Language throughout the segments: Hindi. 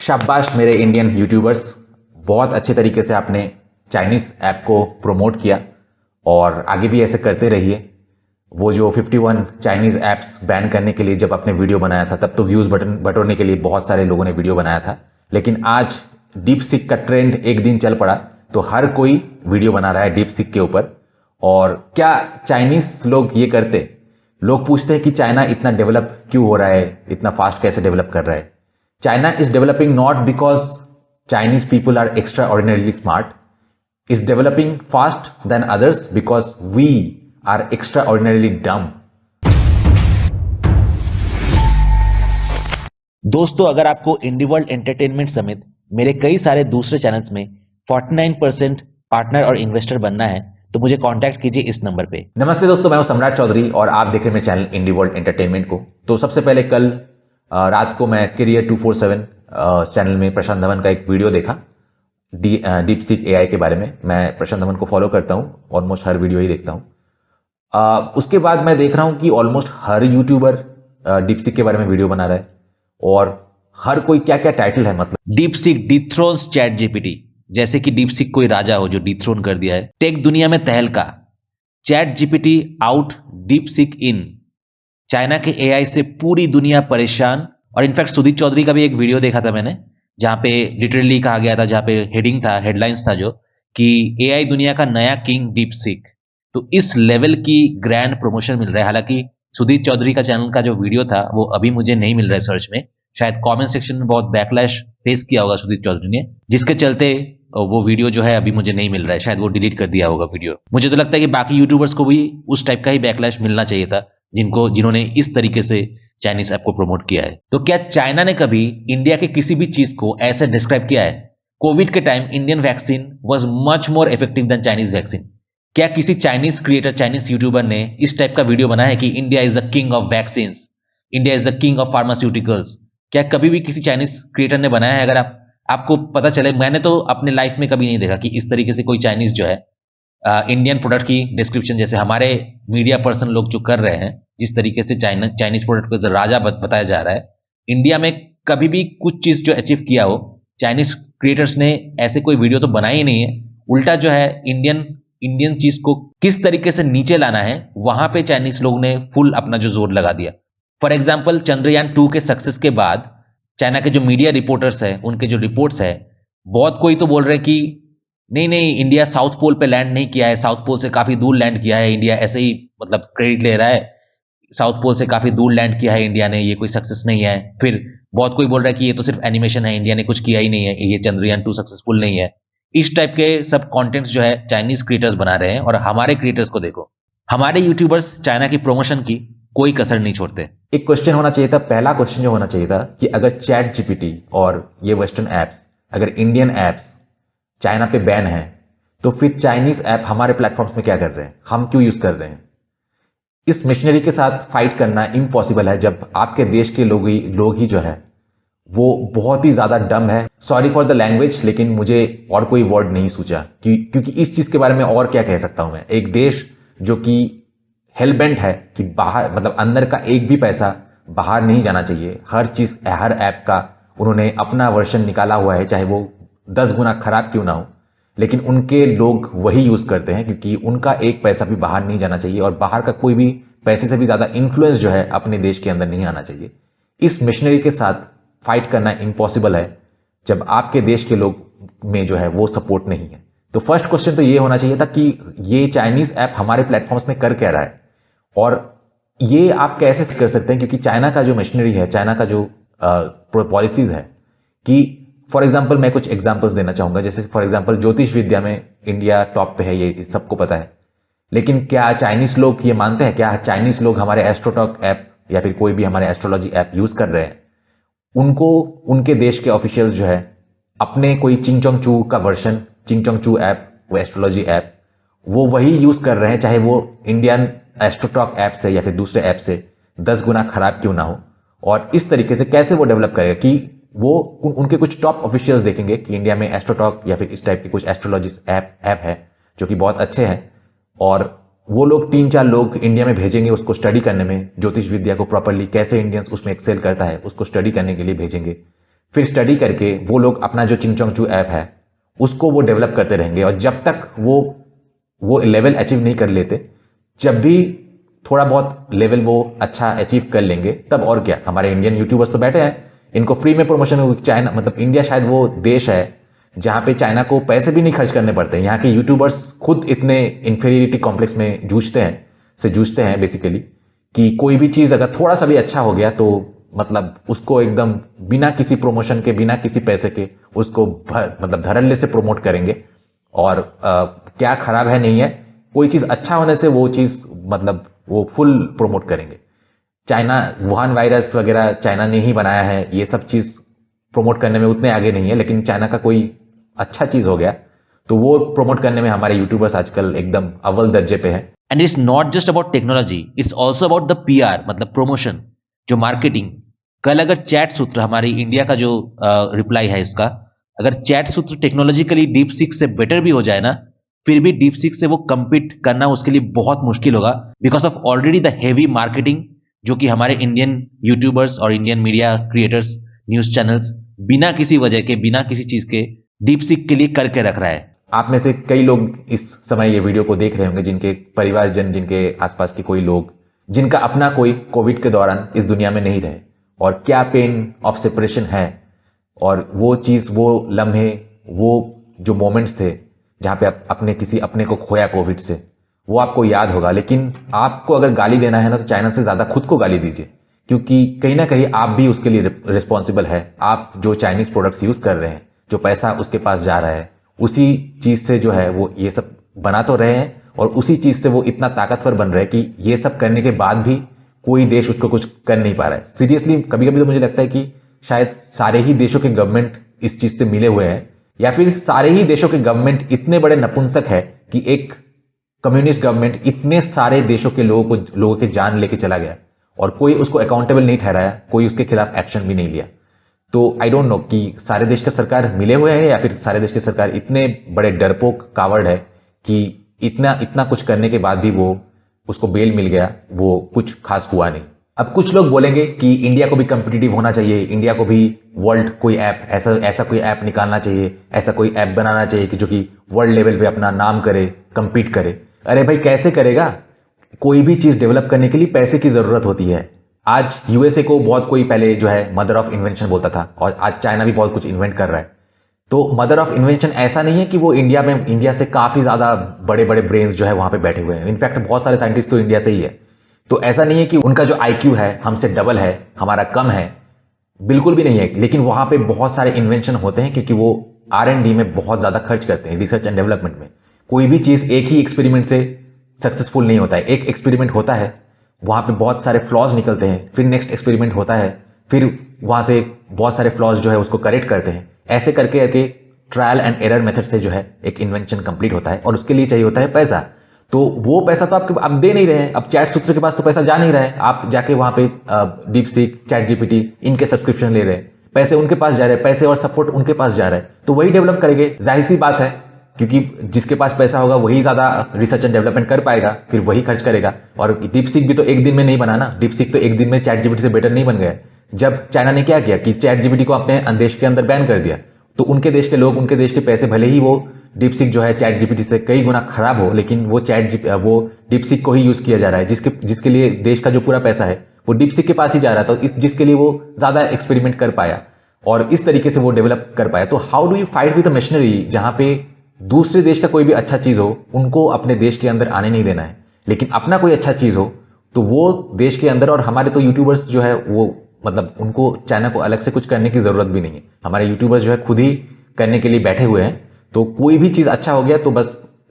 शाबाश मेरे इंडियन यूट्यूबर्स, बहुत अच्छे तरीके से आपने चाइनीज़ ऐप को प्रमोट किया और आगे भी ऐसे करते रहिए। वो जो 51 चाइनीज़ ऐप्स बैन करने के लिए जब आपने वीडियो बनाया था तब तो व्यूज़ बटोरने के लिए बहुत सारे लोगों ने वीडियो बनाया था, लेकिन आज डीप सीक का ट्रेंड एक दिन चल पड़ा तो हर कोई वीडियो बना रहा है डीप सीक के ऊपर। और क्या चाइनीज़ लोग ये करते? लोग पूछते हैं कि चाइना इतना डेवलप क्यों हो रहा है, इतना फास्ट कैसे डेवलप कर रहा है? China is developing not because Chinese people are extraordinarily smart, is developing fast than others because we are extraordinarily dumb. दोस्तों, अगर आपको इंडी वर्ल्ड एंटरटेनमेंट समेत मेरे कई सारे दूसरे चैनल्स में 49% पार्टनर और इन्वेस्टर बनना है तो मुझे कांटेक्ट कीजिए इस नंबर पे। नमस्ते दोस्तों, मैं हूं सम्राट चौधरी और आप देख रहे हैं मेरे चैनल इंडी वर्ल्ड एंटरटेनमेंट को। तो सबसे पहले कल रात को मैं करियर 247 चैनल में प्रशांत धवन का एक वीडियो देखा डीप सीक एआई के बारे में। मैं प्रशांत धवन को फॉलो करता हूं, ऑलमोस्ट हर वीडियो ही देखता हूं। उसके बाद मैं देख रहा हूं कि ऑलमोस्ट हर यूट्यूबर डीप सीक के बारे में वीडियो बना रहा है और हर कोई क्या क्या टाइटल है, मतलब डीप सीक डिथ्रोन्स चैट जीपीटी, जैसे कि डीप सीक कोई राजा हो जो डिथ्रोन कर दिया है। टेक दुनिया में तहलका, chat GPT out deep seek इन, चाइना के एआई से पूरी दुनिया परेशान। और इनफैक्ट सुदीप चौधरी का भी एक वीडियो देखा था मैंने, जहां पे लिटरली कहा गया था, जहां पे हेडिंग था, हेडलाइंस था जो कि एआई दुनिया का नया किंग डीप सीक। तो इस लेवल की ग्रैंड प्रमोशन मिल रहा है। हालांकि सुदीप चौधरी का चैनल का जो वीडियो था वो अभी मुझे नहीं मिल रहा है सर्च में, शायद कमेंट सेक्शन में बहुत बैकलैश फेस किया होगा सुदीप चौधरी ने, जिसके चलते वो वीडियो जो है अभी मुझे नहीं मिल रहा है। शायद वो डिलीट कर दिया होगा वीडियो। मुझे तो लगता है कि बाकी यूट्यूबर्स को भी उस टाइप का ही बैकलैश मिलना चाहिए था जिन्होंने इस तरीके से चाइनीज ऐप को प्रमोट किया है। तो क्या चाइना ने कभी इंडिया के किसी भी चीज को ऐसे डिस्क्राइब किया है? कोविड के time Indian vaccine was much more effective than Chinese vaccine. क्या किसी चाइनीज क्रिएटर, चाइनीज यूट्यूबर ने इस टाइप का वीडियो बनाया है कि India is the king of vaccine, India is the king of pharmaceuticals? क्या कभी भी किसी चाइनीज क्रिएटर ने बनाया है? अगर आपको पता चले, मैंने तो अपने लाइफ में कभी नहीं देखा कि इस तरीके से कोई चाइनीज जो है इंडियन प्रोडक्ट की डिस्क्रिप्शन, जैसे हमारे मीडिया पर्सन लोग जो कर रहे हैं, जिस तरीके से चाइनीज प्रोडक्ट को राजा बताया जा रहा है, इंडिया में कभी भी कुछ चीज जो अचीव किया हो चाइनीज क्रिएटर्स ने ऐसे कोई वीडियो तो बनाया ही नहीं है। उल्टा जो है इंडियन चीज को किस तरीके से नीचे लाना है, वहां पे चाइनीज लोग ने फुल अपना जो जोर लगा दिया। फॉर एग्जाम्पल, चंद्रयान 2 के सक्सेस के बाद चाइना के जो मीडिया रिपोर्टर्स है, उनके जो रिपोर्ट्स है, बहुत कोई तो बोल रहे हैं कि नहीं, इंडिया साउथ पोल पे लैंड नहीं किया है, साउथ पोल से काफी दूर लैंड किया है इंडिया, ऐसे ही मतलब क्रेडिट ले रहा है, साउथ पोल से काफी दूर लैंड किया है इंडिया ने, ये कोई सक्सेस नहीं है। फिर बहुत कोई बोल रहा है कि ये तो सिर्फ एनिमेशन है, इंडिया ने कुछ किया ही नहीं है, ये चंद्रयान 2 सक्सेसफुल नहीं है। इस टाइप के सब कंटेंट्स जो है चाइनीज क्रिएटर्स बना रहे हैं। और हमारे क्रिएटर्स को देखो, हमारे यूट्यूबर्स चाइना की प्रमोशन की कोई कसर नहीं छोड़ते। एक क्वेश्चन होना चाहिए था, पहला क्वेश्चन जो होना चाहिए था कि अगर चैट जीपीटी और ये वेस्टर्न ऐप्स, अगर इंडियन ऐप्स चाइना पे बैन है तो फिर चाइनीज ऐप हमारे प्लेटफॉर्म्स में क्या कर रहे हैं, हम क्यों यूज कर रहे हैं? इस मिशनरी के साथ फाइट करना इम्पॉसिबल है जब आपके देश के लोग ही जो है वो बहुत ही ज्यादा डम है। सॉरी फॉर द लैंग्वेज, लेकिन मुझे और कोई वर्ड नहीं सूझा क्योंकि इस चीज के बारे में और क्या कह सकता हूं मैं। एक देश जो कि हेलबेंट है कि बाहर, मतलब अंदर का एक भी पैसा बाहर नहीं जाना चाहिए, हर चीज, हर ऐप का उन्होंने अपना वर्जन निकाला हुआ है, चाहे वो 10 गुना खराब क्यों ना हो, लेकिन उनके लोग वही यूज करते हैं क्योंकि उनका एक पैसा भी बाहर नहीं जाना चाहिए और बाहर का कोई भी पैसे से भी ज्यादा इन्फ्लुएंस जो है अपने देश के अंदर नहीं आना चाहिए। इस मिशनरी के साथ फाइट करना इम्पॉसिबल है जब आपके देश के लोग में जो है वो सपोर्ट नहीं है। तो फर्स्ट क्वेश्चन तो ये होना चाहिए था कि ये चाइनीज ऐप हमारे प्लेटफॉर्म्स में कर क्या रहा है और ये आप कैसे कर सकते हैं, क्योंकि चाइना का जो मशीनरी है, चाइना का जो पॉलिसीज है कि फॉर एग्जाम्पल मैं कुछ एग्जाम्पल्स देना चाहूंगा। जैसे फॉर एग्जाम्पल ज्योतिष विद्या में इंडिया टॉप पे है, ये सबको पता है, लेकिन क्या चाइनीज लोग ये मानते हैं? क्या चाइनीज लोग हमारे एस्ट्रोटॉक ऐप या फिर कोई भी हमारे एस्ट्रोलॉजी ऐप यूज कर रहे हैं? उनको उनके देश के ऑफिशियल्स जो है अपने कोई चिंगचोंग चू का वर्जन, चिंगचोंग चू ऐप, वो एस्ट्रोलॉजी ऐप, वो वही यूज कर रहे हैं, चाहे वो इंडियन एस्ट्रोटॉक ऐप से या फिर दूसरे ऐप से 10 गुना खराब क्यों ना हो। और इस तरीके से कैसे वो डेवलप करेगा कि वो उनके कुछ टॉप ऑफिशियल्स देखेंगे कि इंडिया में एस्ट्रोटॉक या फिर इस टाइप के कुछ एस्ट्रोलॉजी ऐप है जो कि बहुत अच्छे हैं, और वो लोग 3-4 लोग इंडिया में भेजेंगे उसको स्टडी करने में, ज्योतिष विद्या को प्रॉपरली कैसे इंडियंस उसमें एक्सेल करता है उसको स्टडी करने के लिए भेजेंगे। फिर स्टडी करके वो लोग अपना जो चिंगचोंगचू ऐप है उसको वो डेवलप करते रहेंगे, और जब तक वो लेवल अचीव नहीं कर लेते, जब भी थोड़ा बहुत लेवल वो अच्छा अचीव कर लेंगे, तब और क्या, हमारे इंडियन यूट्यूबर्स तो बैठे हैं, इनको फ्री में प्रमोशन होगी। चाइना मतलब इंडिया शायद वो देश है जहां पे चाइना को पैसे भी नहीं खर्च करने पड़ते हैं। यहाँ के यूट्यूबर्स खुद इतने इंफीरियरिटी कॉम्प्लेक्स में जूझते हैं बेसिकली, कि कोई भी चीज अगर थोड़ा सा भी अच्छा हो गया तो मतलब उसको एकदम बिना किसी प्रमोशन के, बिना किसी पैसे के उसको मतलब धड़ल्ले से प्रमोट करेंगे। और क्या खराब है नहीं है, कोई चीज अच्छा होने से वो चीज मतलब वो फुल प्रमोट करेंगे। चाइना वुहान वायरस वगैरह चाइना ने ही बनाया है, ये सब चीज प्रमोट करने में उतने आगे नहीं है, लेकिन चाइना का कोई अच्छा चीज हो गया तो वो प्रमोट करने में हमारे यूट्यूबर्स आजकल एकदम अव्वल दर्जे पे है। And it's not just about technology, it's also about the PR, मतलब प्रमोशन, जो मार्केटिंग। कल अगर चैट सूत्र, हमारी इंडिया का जो रिप्लाई है इसका, अगर चैट सूत्र टेक्नोलॉजिकली डीप सिक्स से बेटर भी हो जाए ना, फिर भी डीप सिक्स से वो compete करना उसके लिए बहुत मुश्किल होगा, because of already the heavy marketing जो कि हमारे इंडियन यूट्यूबर्स और Indian media creators, news channels बिना किसी वजह के, बिना किसी चीज के डीप सिक के लिए करके रख रहा है। आप में से कई लोग इस समय ये वीडियो को देख रहे होंगे जिनके परिवारजन, जिनके आसपास के कोई लोग, जिनका अपना कोई कोविड के दौरान इस दुनिया में नहीं रहे, और क्या पेन ऑफ सेपरेशन है, और वो चीज, वो लम्हे, वो जो मोमेंट्स थे जहां पे आप अपने किसी अपने को खोया कोविड से, वो आपको याद होगा। लेकिन आपको अगर गाली देना है ना, तो चाइना से ज्यादा खुद को गाली दीजिए, क्योंकि कहीं ना कहीं आप भी उसके लिए रिस्पॉन्सिबल है। आप जो चाइनीज प्रोडक्ट्स यूज कर रहे हैं, जो पैसा उसके पास जा रहा है, उसी चीज से जो है वो ये सब बना तो रहे हैं, और उसी चीज से वो इतना ताकतवर बन रहे हैं कि ये सब करने के बाद भी कोई देश उसको कुछ कर नहीं पा रहा है। सीरियसली कभी कभी तो मुझे लगता है कि शायद सारे ही देशों के गवर्नमेंट इस चीज से मिले हुए हैं, या फिर सारे ही देशों के गवर्नमेंट इतने बड़े नपुंसक है कि एक कम्युनिस्ट गवर्नमेंट इतने सारे देशों के लोगों के जान लेके चला गया और कोई उसको अकाउंटेबल नहीं ठहराया, कोई उसके खिलाफ एक्शन भी नहीं लिया। तो आई डोंट नो कि सारे देश के सरकार मिले हुए हैं, या फिर सारे देश के सरकार इतने बड़े डरपोक कावर्ड है कि इतना इतना कुछ करने के बाद भी वो उसको बेल मिल गया, वो कुछ खास हुआ नहीं। अब कुछ लोग बोलेंगे कि इंडिया को भी कम्पिटिटिव होना चाहिए, इंडिया को भी वर्ल्ड कोई ऐप, ऐसा कोई ऐप निकालना चाहिए, ऐसा कोई ऐप बनाना चाहिए कि जो कि वर्ल्ड लेवल पे अपना नाम करे, कंपीट करे। अरे भाई कैसे करेगा? कोई भी चीज डेवलप करने के लिए पैसे की जरूरत होती है। आज यूएसए को बहुत कोई पहले जो है मदर ऑफ इन्वेंशन बोलता था, और आज चाइना भी बहुत कुछ इन्वेंट कर रहा है। तो मदर ऑफ इन्वेंशन ऐसा नहीं है कि वो इंडिया से काफी ज्यादा बड़े बड़े ब्रेन्स जो है वहां पे बैठे हुए हैं। इनफैक्ट बहुत सारे साइंटिस्ट तो इंडिया से ही है। तो ऐसा नहीं है कि उनका जो आईक्यू है हमसे डबल है, हमारा कम है, बिल्कुल भी नहीं है। लेकिन वहां पे बहुत सारे इन्वेंशन होते हैं क्योंकि वो R&D में बहुत ज्यादा खर्च करते हैं, रिसर्च एंड डेवलपमेंट में। कोई भी चीज एक ही एक्सपेरिमेंट से सक्सेसफुल नहीं होता है। एक एक्सपेरिमेंट होता है, वहां पे बहुत सारे फ्लॉज निकलते हैं, फिर नेक्स्ट एक्सपेरिमेंट होता है, फिर वहां से बहुत सारे फ्लॉज जो है उसको करेक्ट करते हैं। ऐसे करके करके ट्रायल एंड एरर मेथड से जो है एक इन्वेंशन कंप्लीट होता है, और उसके लिए चाहिए होता है पैसा। तो वो पैसा तो आपके अब दे नहीं रहे हैं। अब चैट सूत्र के पास तो पैसा जा नहीं रहा है। आप जाके वहां पे डीप सीक, चैट जीपीटी, इनके सब्सक्रिप्शन ले रहे हैं, पैसे उनके पास जा रहे हैं, पैसे और सपोर्ट उनके पास जा रहा है। तो वही डेवलप करेंगे, जाहिर सी बात है, क्योंकि जिसके पास पैसा होगा वही ज्यादा रिसर्च एंड डेवलपमेंट कर पाएगा, फिर वही खर्च करेगा। और डीप सीक भी तो एक दिन में नहीं बना ना, डीप सीक तो एक दिन में चैट जीपीटी से बेटर नहीं बन गया। जब चाइना ने क्या किया कि चैट जीपीटी को अपने देश के अंदर बैन कर दिया, तो उनके देश के लोग, उनके देश के पैसे, भले ही वो डीप सीक जो है चैट जीपीटी से कई गुना खराब हो, लेकिन वो डीप सीक को ही यूज किया जा रहा है, जिसके लिए देश का जो पूरा पैसा है वो डीप सीक के पास ही जा रहा था, जिसके लिए वो ज्यादा एक्सपेरिमेंट कर पाया और इस तरीके से वो डेवलप कर पाया। तो how do you fight with machinery? जहां पे दूसरे देश का कोई भी अच्छा चीज हो, उनको अपने देश के अंदर आने नहीं देना है, लेकिन अपना कोई अच्छा चीज हो तो वो देश के अंदर। और हमारे तो यूट्यूबर्स जो है वो मतलब उनको चाइना को अलग से कुछ करने की जरूरत भी नहीं है। हमारे यूट्यूबर्स जो है खुद ही करने के लिए बैठे हुए हैं। तो कोई भी चीज अच्छा हो गया तो बस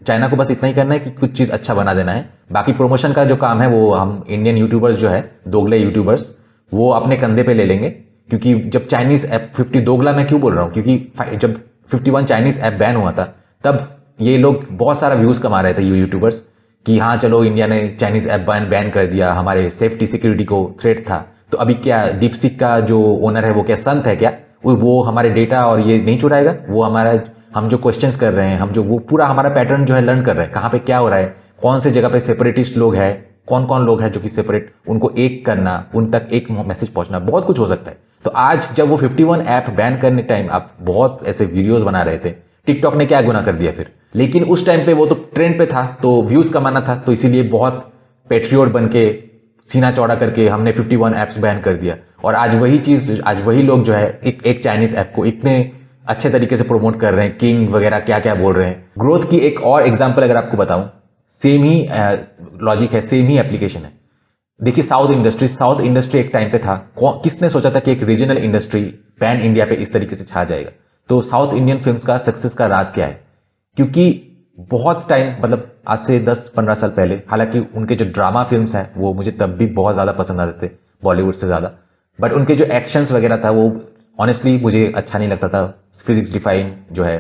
चाइना को बस इतना ही करना है कि कुछ चीज अच्छा बना देना है। बाकी प्रमोशन का जो काम है वो हम इंडियन यूट्यूबर्स जो है, दोगले यूट्यूबर्स, वो अपने कंधे पे ले लेंगे। क्योंकि जब चाइनीज ऐप 50 दोगला मैं क्यों बोल रहा हूँ, क्योंकि जब 51 चाइनीज ऐप बैन हुआ था तब ये लोग बहुत सारा व्यूज कमा रहे थे, ये यूट्यूबर्स, कि हाँ चलो इंडिया ने चाइनीज ऐप बैन कर दिया, हमारे सेफ्टी सिक्योरिटी को थ्रेट था। तो अभी क्या डीपसीक का जो ओनर है वो क्या संत है क्या? वो हमारे डेटा और ये नहीं चुराएगा? वो हमारा, हम जो क्वेश्चंस कर रहे हैं, हम जो वो पूरा हमारा पैटर्न जो है लर्न कर रहे हैं, कहाँ पे क्या हो रहा है, कौन से जगह पे सेपरेटिस्ट लोग हैं, कौन कौन लोग हैं जो कि सेपरेट, उनको एक करना, उन तक एक मैसेज पहुंचना, बहुत कुछ हो सकता है। तो आज जब वो 51 ऐप बैन करने टाइम आप बहुत ऐसे वीडियोस बना रहे थे, टिकटॉक ने क्या गुनाह कर दिया फिर? लेकिन उस टाइम पे वो तो ट्रेंड पे था, तो व्यूज कमाना था, तो इसीलिए बहुत पेट्रियोट बन के सीना चौड़ा करके हमने 51 ऐप्स बैन कर दिया। और आज वही चीज, आज वही लोग जो है एक चाइनीज ऐप को इतने अच्छे तरीके से प्रमोट कर रहे हैं, किंग वगैरह क्या क्या बोल रहे हैं। ग्रोथ की एक और एग्जांपल अगर आपको बताऊं, सेम ही लॉजिक है, सेम ही एप्लीकेशन है। देखिए साउथ इंडस्ट्री एक टाइम पे था, किसने सोचा था कि एक रीजनल इंडस्ट्री पैन इंडिया पे इस तरीके से छा जाएगा? तो साउथ इंडियन फिल्म्स का सक्सेस का राज क्या है? क्योंकि बहुत टाइम, मतलब आज से 10-15 साल पहले, हालांकि उनके जो ड्रामा फिल्म्स हैं वो मुझे तब भी बहुत ज्यादा पसंद आते थे बॉलीवुड से ज्यादा, बट उनके जो एक्शंस वगैरह था वो ऑनेस्टली मुझे अच्छा नहीं लगता था। फिजिक्स डिफाइन जो है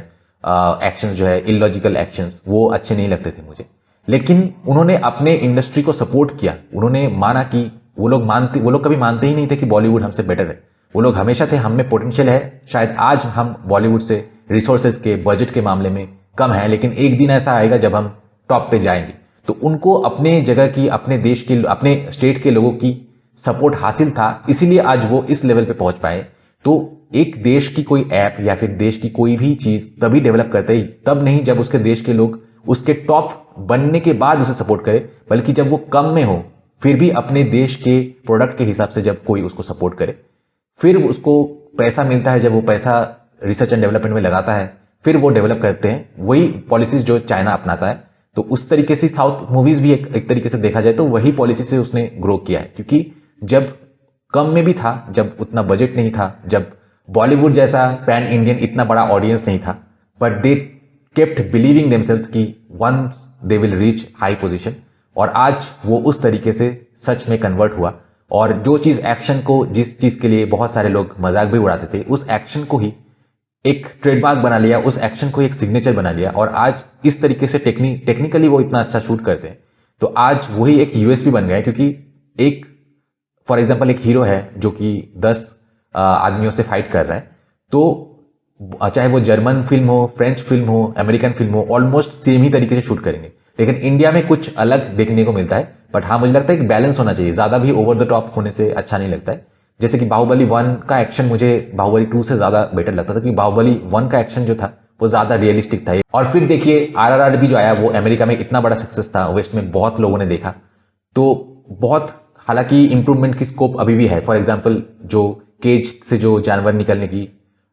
एक्शंस जो है, इलॉजिकल एक्शंस, वो अच्छे नहीं लगते थे मुझे। लेकिन उन्होंने अपने इंडस्ट्री को सपोर्ट किया, उन्होंने माना कि वो लोग कभी मानते ही नहीं थे कि बॉलीवुड हमसे बेटर है। वो लोग हमेशा थे हम में पोटेंशियल है, शायद आज हम बॉलीवुड से रिसोर्सेज के, बजट के मामले में कम है, लेकिन एक दिन ऐसा आएगा जब हम टॉप पे जाएंगे। तो उनको अपने जगह की, अपने देश के, अपने स्टेट के लोगों की सपोर्ट हासिल था, इसीलिए आज वो इस लेवल पे पहुंच पाए। तो एक देश की कोई ऐप या फिर देश की कोई भी चीज तभी डेवलप करते ही तब नहीं जब उसके देश के लोग उसके टॉप बनने के बाद उसे सपोर्ट करे, बल्कि जब वो कम में हो फिर भी अपने देश के प्रोडक्ट के हिसाब से जब कोई उसको सपोर्ट करे, फिर उसको पैसा मिलता है, जब वो पैसा रिसर्च एंड डेवलपमेंट में लगाता है, फिर वो डेवलप करते हैं। वही पॉलिसीज जो चाइना अपनाता है, तो उस तरीके से साउथ मूवीज भी एक तरीके से देखा जाए तो वही पॉलिसी से उसने ग्रो किया है। क्योंकि जब कम में भी था, जब उतना बजट नहीं था, जब बॉलीवुड जैसा पैन इंडियन इतना बड़ा ऑडियंस नहीं था, but they kept believing themselves कि once they will reach high position. और आज वो उस तरीके से सच में कन्वर्ट हुआ, और जो चीज एक्शन को, जिस चीज के लिए बहुत सारे लोग मजाक भी उड़ाते थे, उस एक्शन को ही एक ट्रेडमार्क बना लिया, उस एक्शन को एक सिग्नेचर बना लिया। और आज इस तरीके से टेक्निकली वो इतना अच्छा शूट करते हैं, तो आज वही एक यूएसपी बन गया है। क्योंकि एक, फॉर एग्जाम्पल, एक हीरो है जो कि 10 आदमियों से फाइट कर रहा है, तो चाहे वो जर्मन फिल्म हो, फ्रेंच फिल्म हो, अमेरिकन फिल्म हो, ऑलमोस्ट सेम ही तरीके से शूट करेंगे। लेकिन इंडिया में कुछ अलग देखने को मिलता है। बट हाँ, मुझे लगता है कि बैलेंस होना चाहिए, ज्यादा भी ओवर द टॉप होने से अच्छा नहीं लगता है। जैसे कि बाहुबली 1 का एक्शन मुझे बाहुबली 2 से ज्यादा बेटर लगता था, क्योंकि बाहुबली 1 का एक्शन जो था वो ज्यादा रियलिस्टिक था। और फिर देखिए आरआरआर भी जो आया, वो अमेरिका में इतना बड़ा सक्सेस था, वेस्ट में बहुत लोगों ने देखा, तो बहुत, हालांकि इंप्रूवमेंट की स्कोप अभी भी है। फॉर एग्जाम्पल, जो केज से जो जानवर निकलने की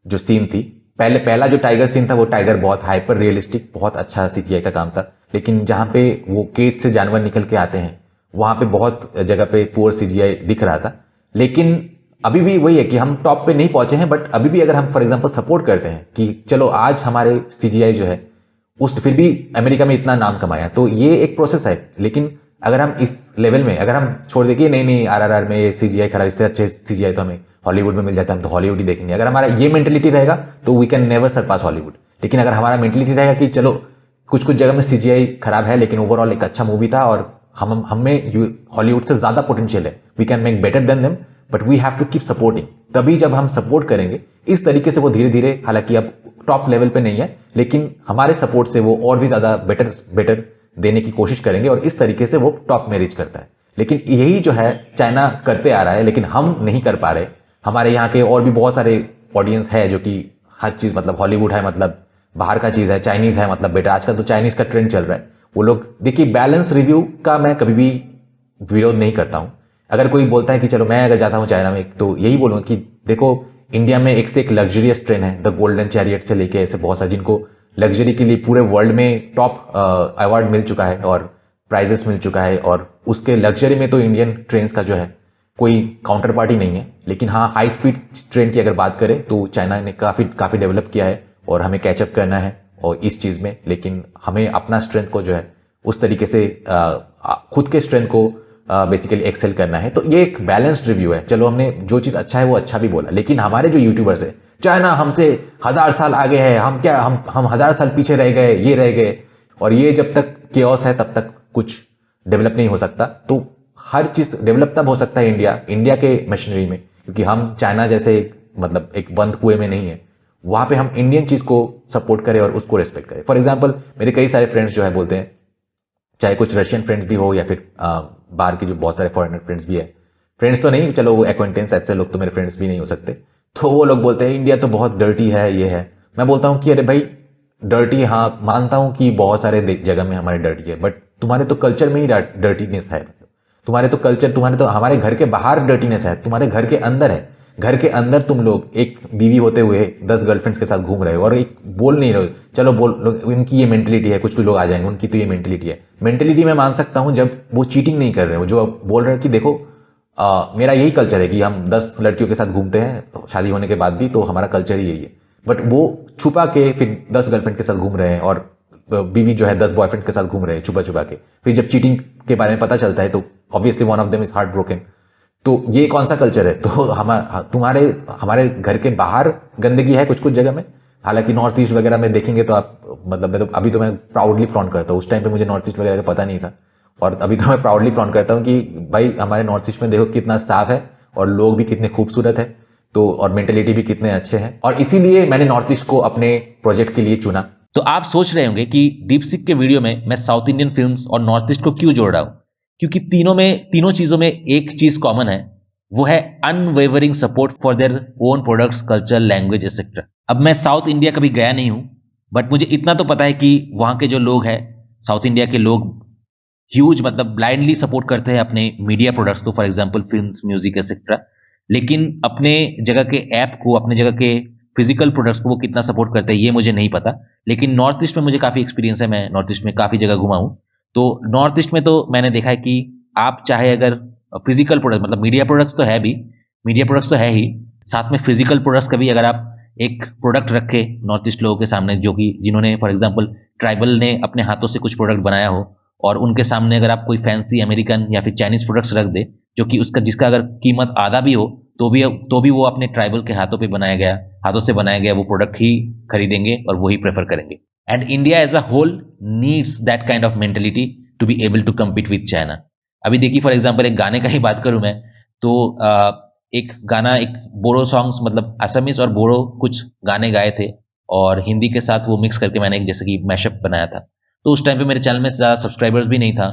जो सीन थी, पहला जो टाइगर सीन था, वो टाइगर बहुत हाइपर रियलिस्टिक, बहुत अच्छा सीजीआई का काम था। लेकिन जहां पे वो केज से जानवर निकल के आते हैं, वहां पे बहुत जगह पे पुअर सीजीआई दिख रहा था। लेकिन अभी भी वही है कि हम टॉप पे नहीं पहुंचे हैं, बट अभी भी अगर हम फॉर एग्जांपल सपोर्ट करते हैं कि चलो आज हमारे सीजीआई जो है उस, फिर भी अमेरिका में इतना नाम कमाया, तो ये एक प्रोसेस है। लेकिन अगर हम इस लेवल में, अगर हम छोड़ देंगे नहीं नहीं आरआरआर में ये सीजीआई खराब, इससे अच्छे सीजीआई तो हमें हॉलीवुड में मिल जाता है, हम तो हॉलीवुड ही देखेंगे, अगर हमारा ये मेंटेलिटी रहेगा तो we can never surpass Hollywood. लेकिन अगर हमारा मेंटेलिटी रहेगा कि चलो कुछ जगह में सीजीआई खराब है, लेकिन ओवरऑल एक अच्छा मूवी था और हम में हॉलीवुड से ज्यादा पोटेंशियल है, we can make better than them, but we have to keep supporting. तभी जब हम सपोर्ट करेंगे इस तरीके से, वो धीरे धीरे, हालांकि अब टॉप लेवल पे नहीं है, लेकिन हमारे सपोर्ट से वो और भी ज्यादा बेटर देने की कोशिश करेंगे, और इस तरीके से वो टॉप में रीच करता है। लेकिन यही जो है चाइना करते आ रहा है, लेकिन हम नहीं कर पा रहे। हमारे यहाँ के और भी बहुत सारे ऑडियंस है जो कि हर चीज, मतलब हॉलीवुड है मतलब बाहर का चीज है, चाइनीज है मतलब बेटा, आजकल तो चाइनीज का ट्रेंड चल रहा है। वो लोग, देखिए बैलेंस रिव्यू का मैं कभी भी विरोध नहीं करता हूं। अगर कोई बोलता है कि चलो मैं अगर जाता हूं चाइना में, तो यही बोलूंगा कि देखो इंडिया में एक से एक लग्जरियस ट्रेन है, द गोल्डन चैरियट से लेके ऐसे बहुत सारे, जिनको लग्जरी के लिए पूरे वर्ल्ड में टॉप अवार्ड मिल चुका है और प्राइजेस मिल चुका है, और उसके लग्जरी में तो इंडियन ट्रेन का जो है कोई काउंटर पार्टी नहीं है। लेकिन हाँ, हाई स्पीड ट्रेन की अगर बात करें तो चाइना ने काफी डेवलप किया है, और हमें कैचअप करना है और इस चीज में। लेकिन हमें अपना स्ट्रेंथ को जो है उस तरीके से खुद के स्ट्रेंथ को बेसिकली एक्सेल करना है। तो ये एक बैलेंस्ड रिव्यू है। चलो हमने जो चीज अच्छा है वो अच्छा भी बोला, लेकिन हमारे जो यूट्यूबर्स है, चाइना हमसे 1000 साल आगे है, हम क्या, हम 1000 साल पीछे रह गए, ये रह गए, और ये जब तक केओस है तब तक कुछ डेवलप नहीं हो सकता। तो हर चीज डेवलप तब हो सकता है इंडिया के मशीनरी में, क्योंकि हम चाइना जैसे मतलब एक बंद कुएं में नहीं है, वहां पे हम इंडियन चीज को सपोर्ट करें और उसको रिस्पेक्ट करें। फॉर एग्जाम्पल, मेरे कई सारे फ्रेंड्स जो है बोलते हैं, चाहे कुछ रशियन फ्रेंड्स भी हो या फिर बाहर के जो बहुत सारे फॉरेनर फ्रेंड्स भी है, फ्रेंड्स तो नहीं, चलो वो एक्वेंटेंस, ऐसे लोग तो मेरे फ्रेंड्स भी नहीं हो सकते। तो वो लोग बोलते हैं इंडिया तो बहुत डर्टी है, ये है। मैं बोलता हूँ कि अरे भाई, डर्टी, हाँ मानता हूँ कि बहुत सारे जगह में हमारे डर्टी है, बट तुम्हारे तो कल्चर में ही डर्टीनेस है। तुम्हारे तो कल्चर, तुम्हारे तो, हमारे घर के बाहर डर्टीनेस है, तुम्हारे घर के अंदर है। घर के अंदर तुम लोग एक बीवी होते हुए 10 गर्लफ्रेंड्स के साथ घूम रहे हो और एक बोल नहीं रहे हो। चलो बोल, इनकी ये मेंटेलिटी है, कुछ कुछ लोग आ जाएंगे, उनकी तो ये मेंटेलिटी है। मेंटेलिटी मैं मान सकता हूं जब वो चीटिंग नहीं कर रहे हो, जो बोल रहे हैं कि देखो मेरा यही कल्चर है कि हम 10 लड़कियों के साथ घूमते हैं शादी होने के बाद भी, तो हमारा कल्चर ही यही है। बट वो छुपा के फिर 10 गर्लफ्रेंड के साथ घूम रहे हैं, और बीवी जो है 10 बॉयफ्रेंड के साथ घूम रहे हैं छुपा छुपा के। फिर जब चीटिंग के बारे में पता चलता है तो obviously one of them is heart broken. तो ये कौन सा कल्चर है? तो तुम्हारे हमारे घर के बाहर गंदगी है कुछ कुछ जगह में। हालांकि नॉर्थ ईस्ट वगैरह में देखेंगे तो आप, मतलब मैं तो अभी तो मैं प्राउडली फ्लॉन्ट करता हूँ, उस टाइम पे मुझे नॉर्थ ईस्ट वगैरह का पता नहीं था, और अभी तो मैं प्राउडली फ्लॉन्ट करता हूँ कि भाई हमारे नॉर्थ ईस्ट में देखो कितना साफ है, और लोग भी कितने खूबसूरत है, तो और मेंटेलिटी भी कितने अच्छे हैं, और इसीलिए मैंने नॉर्थ ईस्ट को अपने प्रोजेक्ट के लिए चुना। तो आप सोच रहे होंगे कि डीपसीक के वीडियो में मैं साउथ इंडियन फिल्म्स और नॉर्थ ईस्ट को क्यों जोड़ रहा हूं, क्योंकि तीनों चीजों में एक चीज कॉमन है, वो है unwavering support for their own products, culture, language etcetera. अब मैं साउथ इंडिया कभी गया नहीं हूं, बट मुझे इतना तो पता है कि वहां के जो लोग हैं, साउथ इंडिया के लोग ह्यूज, मतलब ब्लाइंडली सपोर्ट करते हैं अपने मीडिया प्रोडक्ट्स को, for example films, music etcetera. लेकिन अपने जगह के ऐप को, अपने जगह के फिजिकल प्रोडक्ट्स को वो कितना सपोर्ट करते हैं ये मुझे नहीं पता। लेकिन नॉर्थ ईस्ट में मुझे काफी एक्सपीरियंस है, मैं नॉर्थ ईस्ट में काफी जगह घुमा हूं। तो नॉर्थ ईस्ट में तो मैंने देखा है कि आप चाहे अगर फिजिकल प्रोडक्ट, मतलब मीडिया प्रोडक्ट्स तो है भी, मीडिया प्रोडक्ट्स तो है ही, साथ में फिजिकल प्रोडक्ट्स का भी अगर आप एक प्रोडक्ट रखे नॉर्थ ईस्ट लोगों के सामने, जो कि जिन्होंने फॉर एग्जांपल ट्राइबल ने अपने हाथों से कुछ प्रोडक्ट बनाया हो, और उनके सामने अगर आप कोई फैंसी अमेरिकन या फिर चाइनीज प्रोडक्ट्स रख दे, जो कि उसका जिसका अगर कीमत आधा भी हो, तो भी वो अपने ट्राइबल के हाथों से बनाया गया वो प्रोडक्ट ही खरीदेंगे और वही प्रेफर करेंगे। And India as a whole needs that kind of mentality to be able to compete with China. अभी देखिए फॉर एग्जाम्पल एक गाने का ही बात करूं मैं, तो एक गाना, एक बोरो सॉन्ग्स, मतलब असमीज और बोरो कुछ गाने गाए थे, और हिंदी के साथ वो मिक्स करके मैंने एक जैसे कि मैशअप बनाया था। तो उस टाइम पे मेरे चैनल में ज़्यादा सब्सक्राइबर्स भी नहीं था,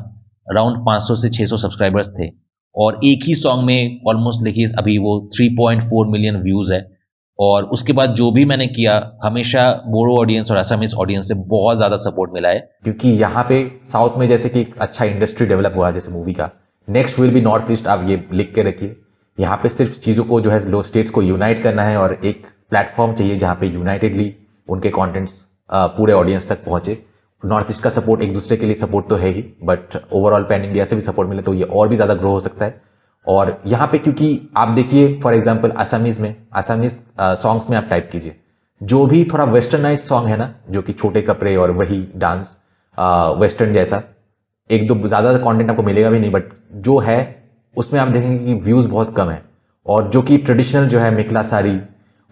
अराउंड 500 से 600 सब्सक्राइबर्स थे, और एक ही सॉन्ग में ऑलमोस्ट देखिए अभी वो 3.4 मिलियन व्यूज है। और उसके बाद जो भी मैंने किया, हमेशा बोरो ऑडियंस और असमीज ऑडियंस से बहुत ज़्यादा सपोर्ट मिला है। क्योंकि यहाँ पे साउथ में जैसे कि एक अच्छा इंडस्ट्री डेवलप हुआ है जैसे मूवी का, next will be north east, आप ये लिख के रखिए। यहाँ पे सिर्फ चीज़ों को जो है लो स्टेट्स को यूनाइट करना है, और एक प्लेटफॉर्म चाहिए जहाँ पे यूनाइटेडली उनके कंटेंट्स पूरे ऑडियंस तक पहुंचे। नॉर्थ ईस्ट का सपोर्ट, एक दूसरे के लिए सपोर्ट तो है ही, बट ओवरऑल पैन इंडिया से भी सपोर्ट मिले तो ये और भी ज़्यादा ग्रो हो सकता है। और यहाँ पे क्योंकि आप देखिए फॉर एग्जाम्पल असमीज सॉन्ग्स में आप टाइप कीजिए, जो भी थोड़ा वेस्टर्नाइज सॉन्ग है ना, जो कि छोटे कपड़े और वही डांस वेस्टर्न जैसा, एक दो ज़्यादा कंटेंट आपको मिलेगा भी नहीं, बट जो है उसमें आप देखेंगे कि व्यूज़ बहुत कम है। और जो कि ट्रेडिशनल जो है मिखला साड़ी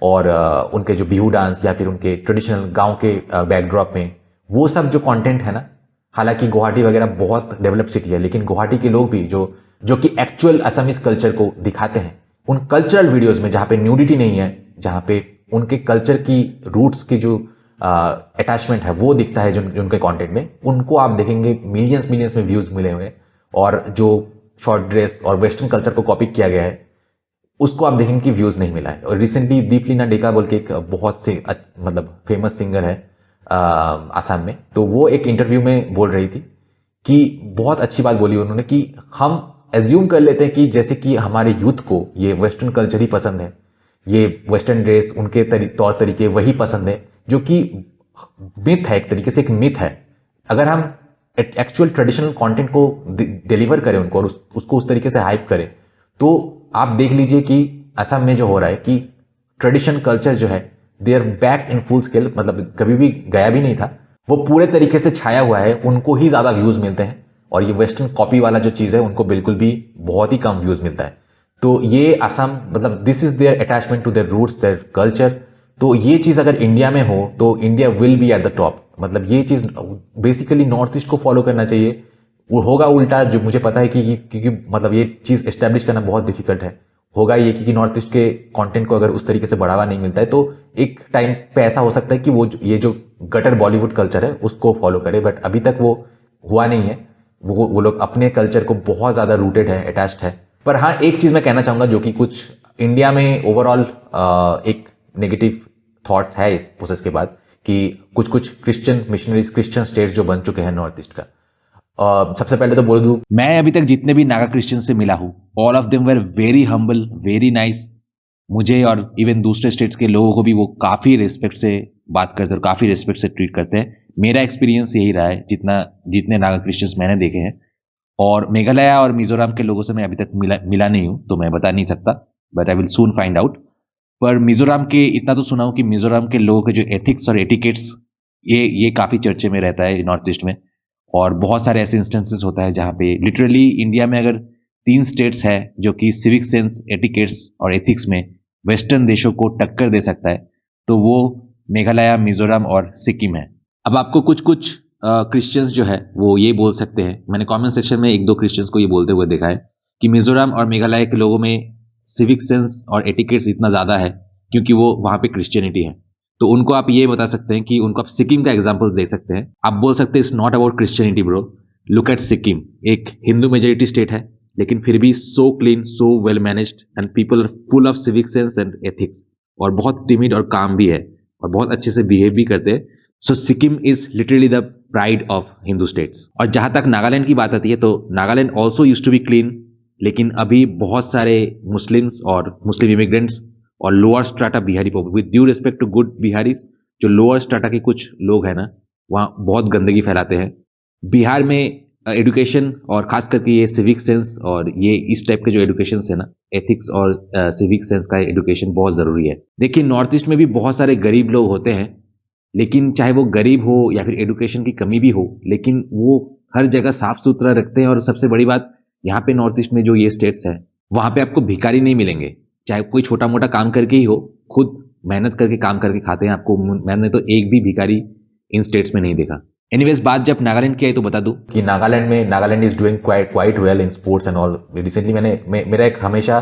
और उनके जो बिहू डांस या फिर उनके ट्रेडिशनल गांव के बैकड्रॉप में, वो सब जो कंटेंट है ना, हालांकि गुवाहाटी वगैरह बहुत डेवलप सिटी है, लेकिन गुवाहाटी के लोग भी जो कि एक्चुअल असमीज कल्चर को दिखाते हैं, उन कल्चरल वीडियोस में जहाँ पे न्यूडिटी नहीं है, जहाँ पे उनके कल्चर की रूट्स की जो अटैचमेंट है वो दिखता है, जो उनके कंटेंट में, उनको आप देखेंगे मिलियंस में व्यूज मिले हुए। और जो शॉर्ट ड्रेस और वेस्टर्न कल्चर को कॉपी किया गया है, उसको आप देखेंगे कि व्यूज नहीं मिला है। और रिसेंटली दीपलिना डेका बोल के एक बहुत से मतलब फेमस सिंगर है आसाम में, तो वो एक इंटरव्यू में बोल रही थी कि बहुत अच्छी बात बोली उन्होंने कि हम एज्यूम कर लेते हैं कि जैसे कि हमारे यूथ को ये वेस्टर्न कल्चर ही पसंद है, ये वेस्टर्न ड्रेस, उनके तौर तरीके वही पसंद है, जो कि मिथ है, एक तरीके से एक मिथ है। अगर हम एक्चुअल ट्रेडिशनल कंटेंट को डिलीवर करें उनको, और उसको उस तरीके से हाइप करें, तो आप देख लीजिए कि असम में जो हो रहा है कि ट्रेडिशनल कल्चर जो है they are back in full scale, मतलब कभी भी गया भी नहीं था, वो पूरे तरीके से छाया हुआ है, उनको ही ज्यादा व्यूज मिलते हैं। और ये वेस्टर्न कॉपी वाला जो चीज है उनको बिल्कुल भी बहुत ही कम व्यूज मिलता है। तो ये असम, मतलब this is their attachment to their roots, their culture. तो ये चीज अगर इंडिया में हो तो India will be at the top. मतलब ये चीज बेसिकली नॉर्थ ईस्ट को फॉलो करना चाहिए। वो होगा उल्टा, जो मुझे पता है कि क्योंकि मतलब ये चीज एस्टेब्लिश करना बहुत डिफिकल्ट है। होगा ये कि नॉर्थ ईस्ट के कंटेंट को अगर उस तरीके से बढ़ावा नहीं मिलता है, तो एक टाइम पे ऐसा हो सकता है कि वो ये जो गटर बॉलीवुड कल्चर है उसको फॉलो करे, बट अभी तक वो हुआ नहीं है। वो लोग अपने कल्चर को बहुत ज़्यादा रूटेड है, अटैच्ड है, पर हाँ, एक चीज मैं कहना चाहूंगा जो कि कुछ इंडिया में ओवरऑल एक नेगेटिव थॉट्स है इस प्रोसेस के बाद, कि कुछ कुछ क्रिश्चियन मिशनरीज, क्रिश्चियन स्टेट्स जो बन चुके हैं नॉर्थ ईस्ट का। सबसे पहले तो बोल दूं, मैं अभी तक जितने भी नागा क्रिश्चियन से मिला हूं, all of them were very humble, very nice. मुझे और इवन दूसरे स्टेट्स के लोगों को भी वो काफी रिस्पेक्ट से बात करते हैं और काफी रिस्पेक्ट से ट्रीट करते हैं। मेरा एक्सपीरियंस यही रहा है जितने नागा क्रिश्चियंस मैंने देखे हैं। और मेघालय और मिजोरम के लोगों से मैं अभी तक मिला नहीं हूं, तो मैं बता नहीं सकता, but I will soon find out. पर मिजोरम के इतना तो सुना हूं कि मिजोरम के लोगों के जो एथिक्स और एटिकेट्स, ये काफी चर्चे में रहता है नॉर्थ ईस्ट में। और बहुत सारे ऐसे इंस्टेंसेस होता है जहां पे लिटरली इंडिया में अगर 3 स्टेट्स है जो कि सिविक सेंस, एटिकेट्स और एथिक्स में वेस्टर्न देशों को टक्कर दे सकता है, तो वो मेघालय, मिजोरम और सिक्किम है। अब आपको कुछ कुछ क्रिश्चियंस जो है वो ये बोल सकते हैं, मैंने कमेंट सेक्शन में 1-2 क्रिश्चियंस को ये बोलते हुए देखा है कि मिजोरम और मेघालय के लोगों में सिविक सेंस और एटिकेट्स इतना ज्यादा है क्योंकि वो वहां पे क्रिश्चियनिटी है। तो उनको आप ये बता सकते हैं कि उनको आप सिक्किम का एग्जाम्पल दे सकते हैं। आप बोल सकते हैं it's not about Christianity bro, look at Sikkim, एक हिंदू मेजोरिटी स्टेट है लेकिन फिर भी so clean, so well managed and people are full of civic sense and ethics, और बहुत टिमिड और काम भी है और बहुत अच्छे से बिहेव भी करते हैं। So Sikkim is literally the pride of Hindu states. और जहां तक नागालैंड की बात आती है तो Nagaland also use to be clean, लेकिन अभी बहुत सारे मुस्लिम्स और मुस्लिम इमिग्रेंट्स और lower strata Bihari public, with due respect to good Biharis, जो लोअर स्ट्राटा के कुछ लोग हैं ना, वहाँ बहुत गंदगी फैलाते हैं। बिहार में एडुकेशन और खास करके ये सिविक सेंस और ये इस टाइप के जो एडुकेशन है ना, एथिक्स और सिविक सेंस का एडुकेशन बहुत जरूरी है। देखिए नॉर्थ ईस्ट में भी बहुत सारे गरीब लोग होते हैं, लेकिन चाहे वो गरीब हो या फिर एडुकेशन की कमी भी हो, लेकिन वो हर जगह साफ सुथरा रखते हैं। और सबसे बड़ी बात, यहाँ पे नॉर्थ ईस्ट में जो ये स्टेट्स हैं, वहां पे आपको भिखारी नहीं मिलेंगे, चाहे कोई छोटा मोटा काम करके ही हो, खुद मेहनत करके काम करके खाते हैं। आपको मैंने तो एक भी भिखारी इन स्टेट्स में नहीं देखा। एनीवेज, बात जब नागालैंड की आई तो बता दूं कि Nagaland is doing quite well in sports and all. Recently मेरा एक हमेशा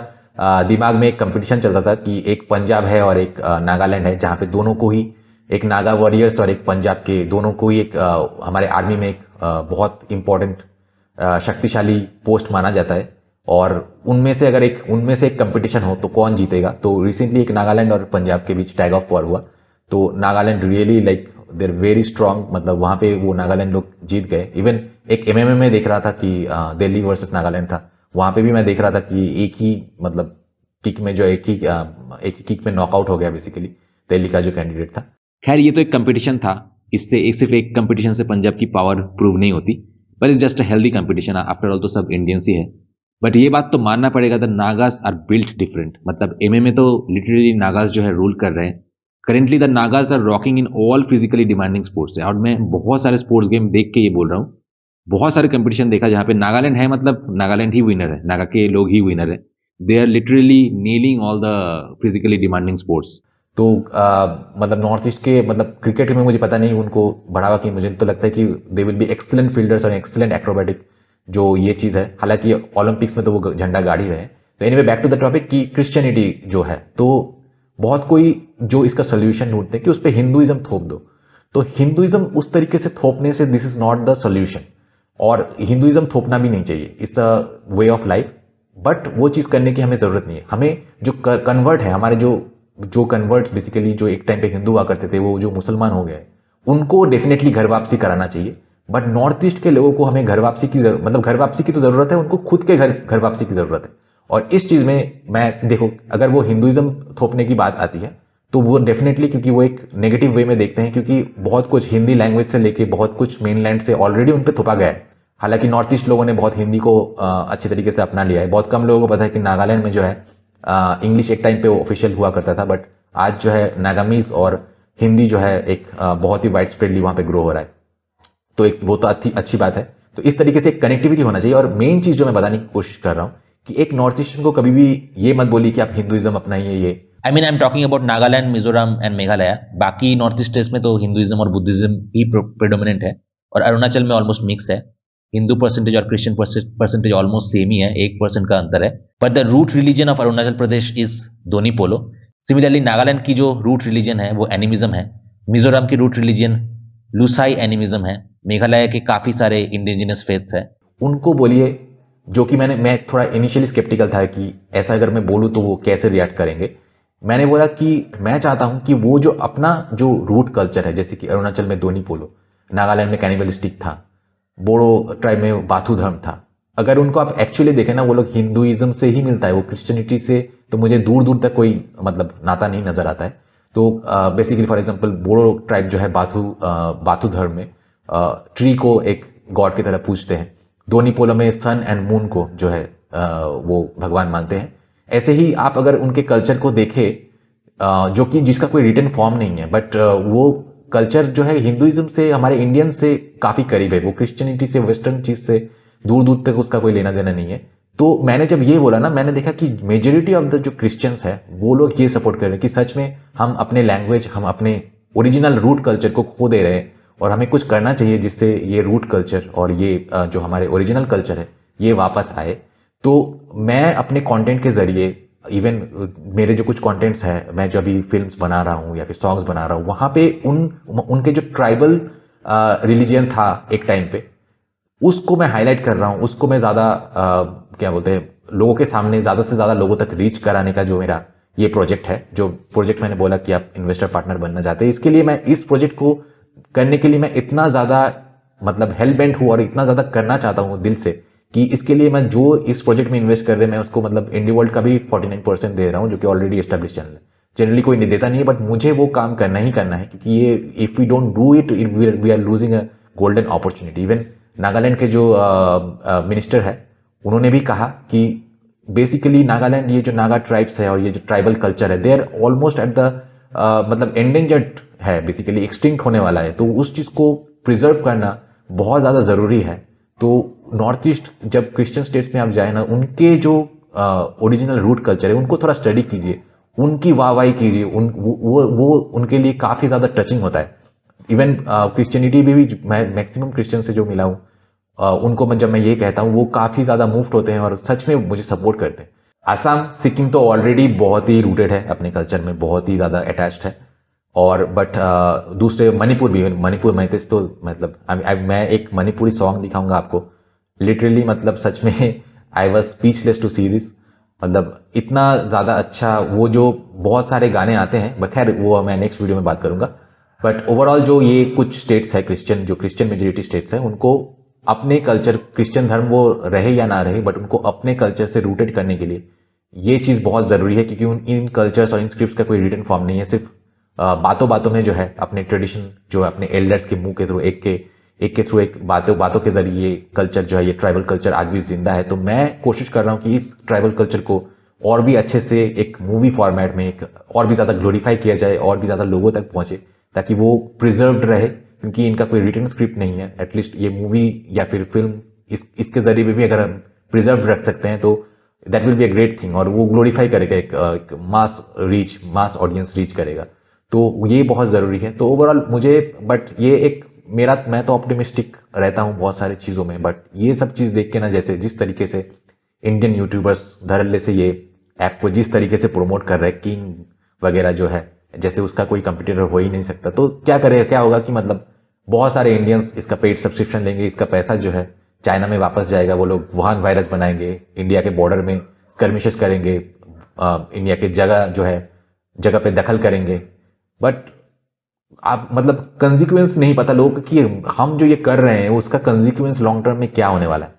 दिमाग में एक कंपटीशन चलता था कि एक पंजाब है और एक नागालैंड है, जहाँ पे दोनों को ही, एक नागा वॉरियर्स और एक पंजाब के, दोनों को ही एक हमारे आर्मी में एक बहुत इंपॉर्टेंट शक्तिशाली पोस्ट माना जाता है। और उनमें से एक कंपटीशन हो तो कौन जीतेगा। तो रिसेंटली एक नागालैंड और पंजाब के बीच टैग ऑफ वॉर हुआ, तो Nagaland really like there very strong, मतलब वहां पे वो नागालैंड लोग जीत गए। इवन एक एमएमए में देख रहा था कि दिल्ली वर्सेस नागालैंड था, वहां पे भी मैं देख रहा था कि एक ही मतलब किक में जो एक ही किक में नॉकआउट हो गया बेसिकली दिल्ली का जो कैंडिडेट था। खैर ये तो एक कंपटीशन था, इससे सिर्फ एक कंपटीशन से पंजाब की पावर प्रूव नहीं होती, पर it's just a healthy competition. After all तो सब इंडियंस ही है। बट ये बात तो मानना पड़ेगा, the Nagas are built different. मतलब एमएमए तो लिटरली नागास जो है रूल कर रहे हैं। Currently the Nagas are rocking in all physically demanding sports है। और मैं बहुत सारे स्पोर्ट्स गेम देख के ये बोल रहा हूँ, बहुत सारे कंपटीशन देखा जहां पे नागालैंड है, मतलब नागालैंड ही विनर है, नागा के लोग ही विनर है। They are literally nailing all the physically demanding sports. तो मतलब नॉर्थ ईस्ट के, मतलब क्रिकेट में मुझे पता नहीं उनको बढ़ावा की, मुझे तो लगता है कि they will be excellent fielders और एक्सीलेंट एक्रोबैटिक, जो ये चीज़ है। हालांकि ओलंपिक्स में तो वो झंडा गाड़ ही रहे हैं। तो anyway, back to the topic कि क्रिश्चियनिटी जो है, तो बहुत कोई जो इसका सोल्यूशन ढूंढते हैं कि उस पर हिंदुइज्म थोप दो। तो हिंदुइज्म उस तरीके से थोपने से this is not the solution, और हिंदुइज्म थोपना भी नहीं चाहिए। It's a way of life, but वो चीज़ करने की हमें ज़रूरत नहीं है। हमें जो कन्वर्ट है, हमारे जो कन्वर्ट्स बेसिकली जो एक टाइम पे हिंदू हुआ करते थे, वो जो मुसलमान हो गए, उनको डेफिनेटली घर वापसी कराना चाहिए। बट नॉर्थ ईस्ट के लोगों को हमें घर वापसी की मतलब घर वापसी की तो ज़रूरत है, उनको खुद के घर वापसी की ज़रूरत है। और इस चीज़ में मैं देखो, अगर वो हिंदुइज्म थोपने की बात आती है तो वो डेफिनेटली, क्योंकि वो एक नेगेटिव वे में देखते हैं, क्योंकि बहुत कुछ हिंदी लैंग्वेज से लेके बहुत कुछ मेनलैंड से ऑलरेडी उन पर थोपा गया है। हालांकि नॉर्थ ईस्ट लोगों ने बहुत हिंदी को अच्छे तरीके से अपना लिया है। बहुत कम लोगों को पता है कि नागालैंड में जो है इंग्लिश एक टाइम पे ऑफिशियल हुआ करता था, बट आज जो है नागामीज और हिंदी जो है एक बहुत ही वाइड स्प्रेडली वहाँ पे ग्रो हो रहा है। तो एक वो तो अच्छी बात है। तो इस तरीके से एक कनेक्टिविटी होना चाहिए। और मेन चीज़ जो मैं बताने की कोशिश कर रहा हूँ कि एक नॉर्थ ईस्टर्न को कभी भी ये मत बोलिए कि आप हिंदुइज्म अपनाइए। ये I mean I am talking about Nagaland, Mizoram and Meghalaya. बाकी नॉर्थ ईस्ट स्टेट्स में तो हिंदुइज्म और बुद्धिज्म ही प्रेडोमिनेंट है, और अरुणाचल में ऑलमोस्ट मिक्स है। हिंदू परसेंटेज और क्रिश्चियन परसेंटेज ऑलमोस्ट सेम ही है, 1% का अंतर है। But the root religion of Arunachal Pradesh is Donyi Polo. Similarly Nagaland की जो रूट रिलीजन है वो एनिमिज्म है। मिजोरम की रूट रिलीजन लुसाई एनिमिज्म है। मेघालय के काफी सारे इंडिजिनस फेथ्स है। उनको बोलिए जो कि मैं थोड़ा इनिशियली स्केप्टिकल था कि ऐसा अगर मैं बोलूँ तो वो कैसे रिएक्ट करेंगे। मैंने बोला कि मैं चाहता हूं कि वो जो अपना जो रूट कल्चर है, जैसे कि अरुणाचल में दोनी पोलो, नागालैंड में कैनिबलिस्टिक था, बोडो ट्राइब में बाथु धर्म था, अगर उनको आप एक्चुअली देखें ना, वो लोग हिंदुइज्म से ही मिलता है, वो क्रिश्चियनिटी से तो मुझे दूर दूर तक कोई मतलब नाता नहीं नजर आता है। तो basically for example Bodo tribe जो है बाथु धर्म में ट्री को एक गॉड की तरह पूजते हैं। दोनी पोलो में सन एंड मून को जो है वो भगवान मानते हैं। ऐसे ही आप अगर उनके कल्चर को देखें, जो कि जिसका कोई रिटन फॉर्म नहीं है, बट वो कल्चर जो है हिंदुइज्म से, हमारे इंडियन से काफी करीब है, वो क्रिश्चियनिटी से, वेस्टर्न चीज से दूर दूर तक उसका कोई लेना देना नहीं है। तो मैंने जब ये बोला ना, मैंने देखा कि मेजोरिटी ऑफ द जो क्रिश्चियंस है वो लोग ये सपोर्ट कर रहे हैं कि सच में हम अपने लैंग्वेज, हम अपने ओरिजिनल रूट कल्चर को खो दे रहे हैं और हमें कुछ करना चाहिए जिससे ये रूट कल्चर और ये जो हमारे ओरिजिनल कल्चर है ये वापस आए। तो मैं अपने कंटेंट के जरिए, इवन मेरे जो कुछ कंटेंट्स है, मैं जो अभी फिल्म्स बना रहा हूँ या फिर सॉन्ग्स बना रहा हूँ, वहाँ पे उनके जो ट्राइबल रिलीजियन था एक टाइम पे, उसको मैं हाईलाइट कर रहा हूँ, उसको मैं ज़्यादा क्या बोलते हैं, लोगों के सामने ज़्यादा से ज़्यादा लोगों तक रीच कराने का जो मेरा ये प्रोजेक्ट है, जो प्रोजेक्ट मैंने बोला कि आप इन्वेस्टर पार्टनर बनना चाहते हैं, इसके लिए मैं इस प्रोजेक्ट को करने के लिए मैं इतना ज़्यादा मतलब हेल बेंट हूँ और इतना ज़्यादा करना चाहता हूँ दिल से कि इसके लिए मैं जो इस प्रोजेक्ट में इन्वेस्ट कर रहे हैं, मैं उसको मतलब इंडी वर्ल्ड का भी 49% दे रहा हूँ, जो कि ऑलरेडी एस्टेब्लिश चैनल है। जनरली कोई नहीं देता नहीं है, बट मुझे वो काम करना ही करना है, क्योंकि ये if we don't do it we are losing a golden opportunity. Even Nagaland के जो मिनिस्टर है, उन्होंने भी कहा कि बेसिकली नागालैंड, ये जो नागा ट्राइब्स है और ये जो ट्राइबल कल्चर है, they are almost at the मतलब एंडेंजर्ड है, बेसिकली एक्सटिंक्ट होने वाला है। तो उस चीज़ को प्रिजर्व करना बहुत ज़्यादा ज़रूरी है। तो नॉर्थ ईस्ट जब क्रिश्चियन स्टेट्स में आप जाए ना, उनके जो ओरिजिनल रूट कल्चर है उनको थोड़ा स्टडी कीजिए, उनकी वाहवाही कीजिए, वो उनके लिए काफ़ी ज़्यादा टचिंग होता है। इवन क्रिश्चियनिटी में भी मैं मैक्सिमम क्रिश्चियन से जो मिला हूँ, उनको जब मैं ये कहता हूँ, वो काफ़ी ज़्यादा मूव्ड होते हैं और सच में मुझे सपोर्ट करते हैं। आसाम, सिक्किम तो ऑलरेडी बहुत ही रूटेड है अपने कल्चर में, बहुत ही ज़्यादा अटैच्ड है। और बट दूसरे मणिपुर भी, मणिपुर में तो मतलब मैं एक मणिपुरी सॉन्ग दिखाऊंगा आपको, लिटरली मतलब सच में I was speechless to see this. मतलब इतना ज़्यादा अच्छा, वो जो बहुत सारे गाने आते हैं, बट खैर वो मैं नेक्स्ट वीडियो में बात करूंगा। बट ओवरऑल जो ये कुछ स्टेट्स है क्रिश्चियन, जो क्रिश्चियन मेजोरिटी स्टेट्स हैं, उनको अपने कल्चर, क्रिश्चियन धर्म वो रहे या ना रहे, बट उनको अपने कल्चर से रूटेड करने के लिए ये चीज़ बहुत ज़रूरी है, क्योंकि इन कल्चर्स और इन स्क्रिप्ट्स का कोई रिटन फॉर्म नहीं है। सिर्फ बातों बातों में जो है अपने ट्रेडिशन, जो अपने एल्डर्स के मुंह के थ्रू, एक के थ्रू, एक बातों बातों के जरिए कल्चर जो है, ये ट्राइबल कल्चर आज भी जिंदा है। तो मैं कोशिश कर रहा हूँ कि इस ट्राइबल कल्चर को और भी अच्छे से एक मूवी फॉर्मेट में एक और भी ज़्यादा ग्लोरीफाई किया जाए और भी ज़्यादा लोगों तक पहुंचे, ताकि वो प्रिजर्व्ड रहे, क्योंकि इनका कोई रिटन स्क्रिप्ट नहीं है। एटलीस्ट ये मूवी या फिर फिल्म, इसके जरिए भी अगर हम प्रिजर्व रख सकते हैं तो that will be a great thing, और वो ग्लोरीफाई करेगा, एक मास ऑडियंस रीच करेगा। तो ये बहुत ज़रूरी है। तो ओवरऑल मुझे, बट ये एक मैं तो ऑप्टिमिस्टिक रहता हूँ बहुत सारी चीज़ों में, बट ये सब चीज़ देख के ना, जैसे जिस तरीके से इंडियन यूट्यूबर्स धड़ल्ले से ये ऐप को जिस तरीके से प्रमोट कर रहे हैं, किंग वगैरह जो है, जैसे उसका कोई कंपटीटर हो ही नहीं सकता। तो क्या करेगा, क्या होगा कि मतलब बहुत सारे इंडियंस इसका पेड सब्सक्रिप्शन लेंगे, इसका पैसा जो है चाइना में वापस जाएगा, वो लोग वुहान वायरस बनाएंगे, इंडिया के बॉर्डर में स्कर्मिशेस करेंगे, इंडिया के जगह पे दखल करेंगे। बट आप मतलब कंसिक्वेंस नहीं पता लोगों को कि हम जो ये कर रहे हैं उसका कंसिक्वेंस लॉन्ग टर्म में क्या होने वाला है।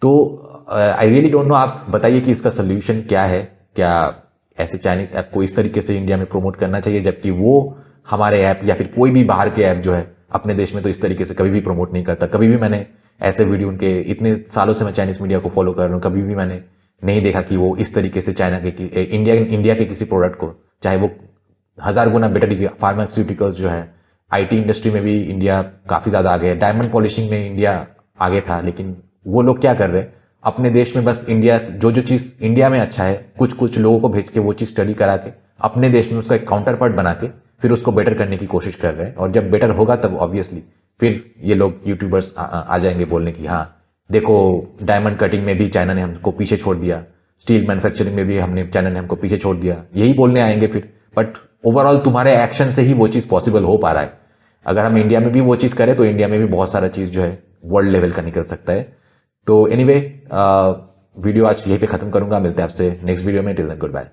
तो आई रियली डोंट नो, आप बताइए कि इसका सोल्यूशन क्या है। क्या ऐसे चाइनीज ऐप को इस तरीके से इंडिया में प्रमोट करना चाहिए, जबकि वो हमारे ऐप या फिर कोई भी बाहर के ऐप जो है अपने देश में तो इस तरीके से कभी भी प्रमोट नहीं करता। कभी भी मैंने ऐसे वीडियो, उनके इतने सालों से मैं चाइनीज मीडिया को फॉलो कर रहा हूँ, कभी भी मैंने नहीं देखा कि वो इस तरीके से चाइना के इंडिया के किसी प्रोडक्ट को, चाहे वो 1000 गुना बेटर, फार्मास्यूटिकल्स जो है, आईटी इंडस्ट्री में भी इंडिया काफी ज्यादा आगे है, डायमंड पॉलिशिंग में इंडिया आगे था, लेकिन वो लोग क्या कर रहे हैं अपने देश में, बस इंडिया जो चीज इंडिया में अच्छा है, कुछ कुछ लोगों को भेज के वो चीज स्टडी करा के अपने देश में उसका एक काउंटर पार्ट बना के फिर उसको बेटर करने की कोशिश कर रहे हैं। और जब बेटर होगा तब ऑब्वियसली फिर ये लोग यूट्यूबर्स आ जाएंगे बोलने की, हाँ देखो डायमंड कटिंग में भी चाइना ने हमको पीछे छोड़ दिया, स्टील मैन्युफैक्चरिंग में भी चाइना ने हमको पीछे छोड़ दिया, यही बोलने आएंगे फिर। बट ओवरऑल तुम्हारे एक्शन से ही वो चीज़ पॉसिबल हो पा रहा है। अगर हम इंडिया में भी वो चीज़ करें तो इंडिया में भी बहुत सारा चीज़ जो है वर्ल्ड लेवल का निकल सकता है। तो एनीवे वीडियो आज यहीं पे खत्म करूंगा, मिलते हैं आपसे नेक्स्ट वीडियो में। Till then good bye.